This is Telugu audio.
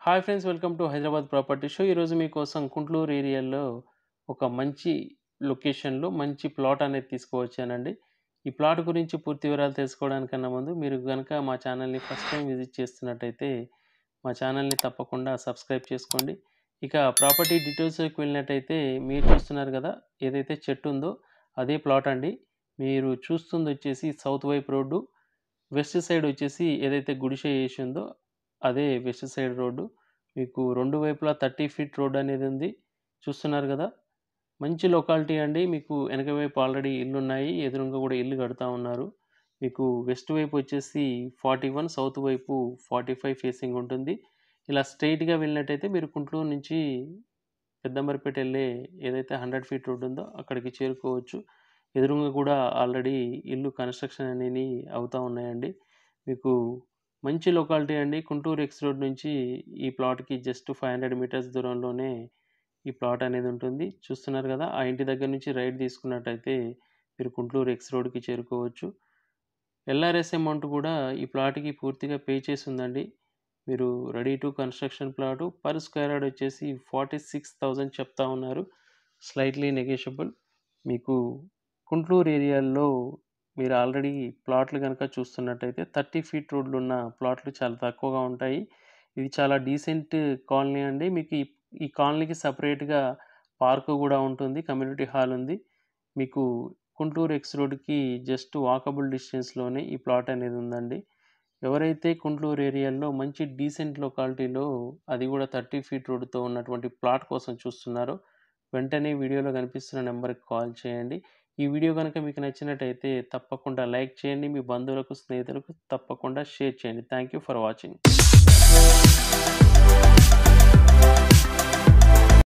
Hi friends, welcome to Hyderabad property show. ఈరోజు మీకోసం కుంట్లూరు ఏరియాలో ఒక మంచి లొకేషన్లో మంచి ప్లాట్ అనేది తీసుకువచ్చానండి. ఈ ప్లాట్ గురించి పూర్తి వివరాలు తెలుసుకోవడానికన్నా ముందు మీరు గనక మా ఛానల్ని ఫస్ట్ టైం విజిట్ చేస్తున్నట్టయితే మా ఛానల్ని తప్పకుండా సబ్స్క్రైబ్ చేసుకోండి. ఇక ప్రాపర్టీ డీటెయిల్స్కి వెళ్ళినట్టయితే మీరు చూస్తున్నారు కదా, ఏదైతే చెట్టు ఉందో అదే ప్లాట్ అండి. మీరు చూస్తుంది వచ్చేసి సౌత్ వైపు రోడ్డు, వెస్ట్ సైడ్ వచ్చేసి ఏదైతే గుడిసె వేసి ఉందో అదే వెస్ట్ సైడ్ రోడ్డు. మీకు రెండు వైపులా 30 ఫీట్ రోడ్ అనేది ఉంది. చూస్తున్నారు కదా, మంచి లొకాలిటీ అండి. మీకు వెనక వైపు ఆల్రెడీ ఇల్లున్నాయి, ఎదురుగా కూడా ఇల్లు కడతా ఉన్నారు. మీకు వెస్ట్ వైపు వచ్చేసి 41, సౌత్ వైపు 45 ఫేసింగ్ ఉంటుంది. ఇలా స్ట్రైట్గా వెళ్ళినట్టయితే మీరు కుంట్లూరు నుంచి పెద్దంబరిపేట వెళ్ళే ఏదైతే 100 ఫీట్ రోడ్ ఉందో అక్కడికి చేరుకోవచ్చు. ఎదురుగా కూడా ఆల్రెడీ ఇల్లు కన్స్ట్రక్షన్ అనేది అవుతూ ఉన్నాయండి. మీకు మంచి లొకాలిటీ అండి. గుంటూరు ఎక్స్ రోడ్ నుంచి ఈ ప్లాట్‌కి జస్ట్ 500 మీటర్స్ దూరంలోనే ఈ ప్లాట్ అనేది ఉంటుంది. చూస్తున్నారు కదా, ఆ ఇంటి దగ్గర నుంచి రైట్ తీసుకున్నట్టయితే మీరు గుంటూరు ఎక్స్ రోడ్‌కి చేరుకోవచ్చు. ఎల్ఆర్ఎస్ అమౌంట్ కూడా ఈ ప్లాట్‌కి పూర్తిగా పే చేసి ఉందండి. మీరు ready to construction plot. Per square yard వచ్చేసి 46,000 చెప్తా ఉన్నారు. Slightly negotiable. మీకు గుంటూరు ఏరియాలో మీరు ఆల్రెడీ ప్లాట్లు గనక చూస్తున్నట్టయితే 30 ఫీట్ రోడ్లున్న ప్లాట్లు చాలా తక్కువగా ఉంటాయి. ఇది చాలా డీసెంట్ కాలనీ అండి. మీకు ఈ కాలనీకి సెపరేట్‌గా పార్క్ గూడా ఉంటుంది. కమ్యూనిటీ హాల్ ఉంది. మీకు గుంటూరు ఎక్స్ రోడ్‌కి జస్ట్ వాకబుల్ డిస్టెన్స్‌లోనే ఈ ప్లాట్ అనేది ఉందండి. ఎవరైతే గుంటూరు ఏరియాలో మంచి డీసెంట్ లొకాలిటీలో, అది కూడా 30 ఫీట్ రోడ్డుతో ఉన్నటువంటి ప్లాట్ కోసం చూస్తున్నారో, వెంటనే వీడియోలో కనిపిస్తున్న నెంబర్‌కి కాల్ చేయండి. ఈ వీడియో గనుక మీకు నచ్చినట్టయితే తప్పకుండా లైక్ చేయండి. మీ బంధువులకు, స్నేహితులకు తప్పకుండా షేర్ చేయండి. Thank you for watching.